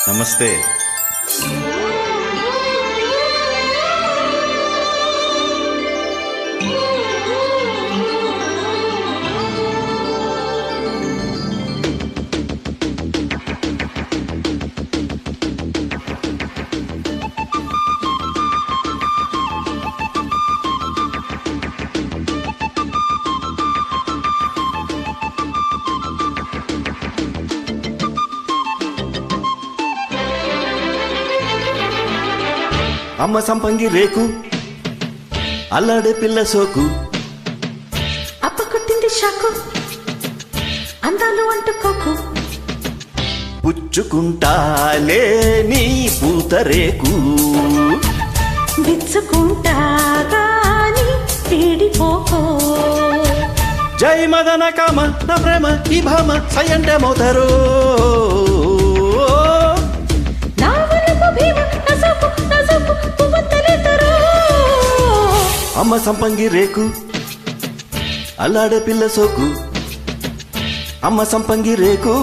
నమస్తే. అమ్మ సంపంగి రేకు అల్లాడే పిల్ల సోకు అప్ప కొట్టింది షాకు అందాలు అంటుకోకు పుచ్చుకుంటాలే నీ పూతరేకు విచ్చుకుంటాగాని పీడిపోకో జై మదన కామ నా ప్రేమ ఈ భామ సయంటే మోతరు నా వలపు భీమ నసపు నసపు పువ్వొత్తలేతరు అమ్మ సంపంగి రేకు అల్లాడే పిల్ల సోకు అమ్మ సంపంగి రేకు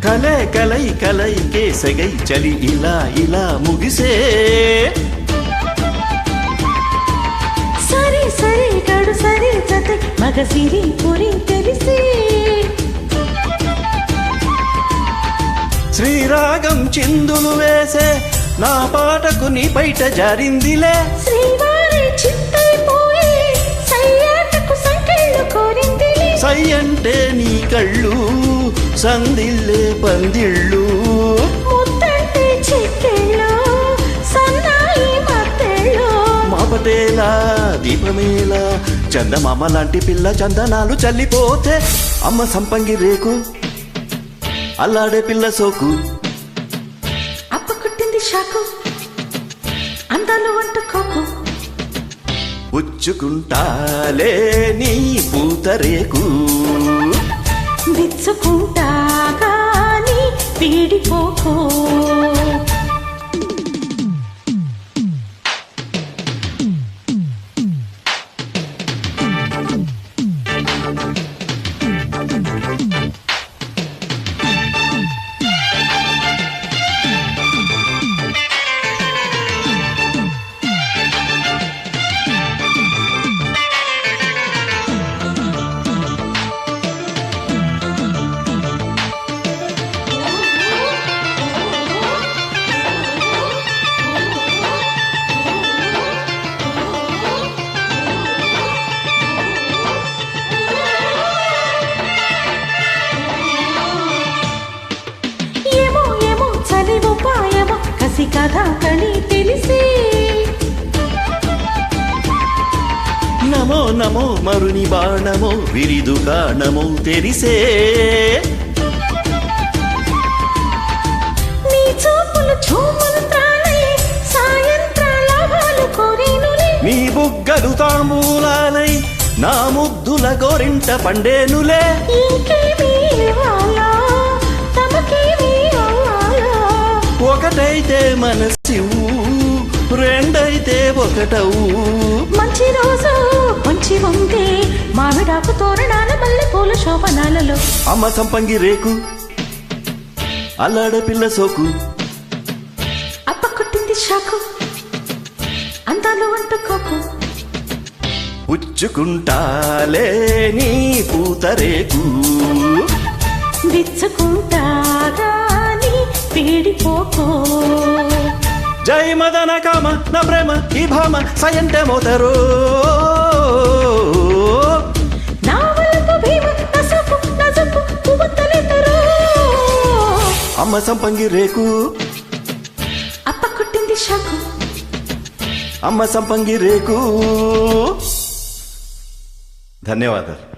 కలై కలై కలై కేసగై చలి ఇలా ఇలా ముగిసే సరే సరే గడు సరే జతే మగ సిరి పురి తెలిసి శ్రీరాగం చిందులు వేసే నా పాటకు నీ బయట జారిందిలే శ్రీవారి చిత్తైపోయి సయ్యాటకు సంకెళ్ళు కోరిందిలే సై అంటే నీ కళ్ళు సందిల్లే పందిళ్ళు ముద్దంటే చిక్కెళ్ళు సన్నాయి మత్తెళ్ళు మాపటేలా దీపమేలా చందమామ లాంటి పిల్ల చందనాలు చల్లిపోతే అమ్మ సంపంగి రేకు అల్లాడే పిల్ల సోకు అప్ప కొట్టింది షాకు అందాలు అంటుకోకు పుచ్చుకుంటాలే నీ పూతరేకు విచ్చుకుంటాగాని పీడిపోకో కథ కని తెలిసి నమో నమో మరుని బాణమో విరిదు కాణమో తెరిసే నీ చూపులు చూమంత్రాలై సాయంత్రాలు కోరేనులే నీ బుగ్గలు తాంబూలాలై నా ముద్దుల గోరింట పండేనులే ఇంకేమీ ఇవ్వాలా తమకేమీ అవ్వాలా ఒకటైతే మనసివు రెండైతే ఒకటవు మంచి రోజు మంచి ఉంది మామిడాకు తోరణాల మల్లె పూల శోభనాలలో అమ్మ సంపంగి రేకు అల్లాడే పిల్ల సోకు అప్ప కొట్టింది షాకు అందాలు అంటుకోకు పుచ్చుకుంటాలే నీ పూతరేకు విచ్చుకుంటాగాని పీడిపోకో జై మదన కామ నా ప్రేమ ఈ భామ సయంటే మోతరు నా వలపు భీమ నసపు నసపు పువ్వొత్తలేతరు అమ్మ సంపంగి రేకు అప్ప కొట్టింది షాకు అమ్మ సంపంగి రేకు. ధన్యవాదాలు.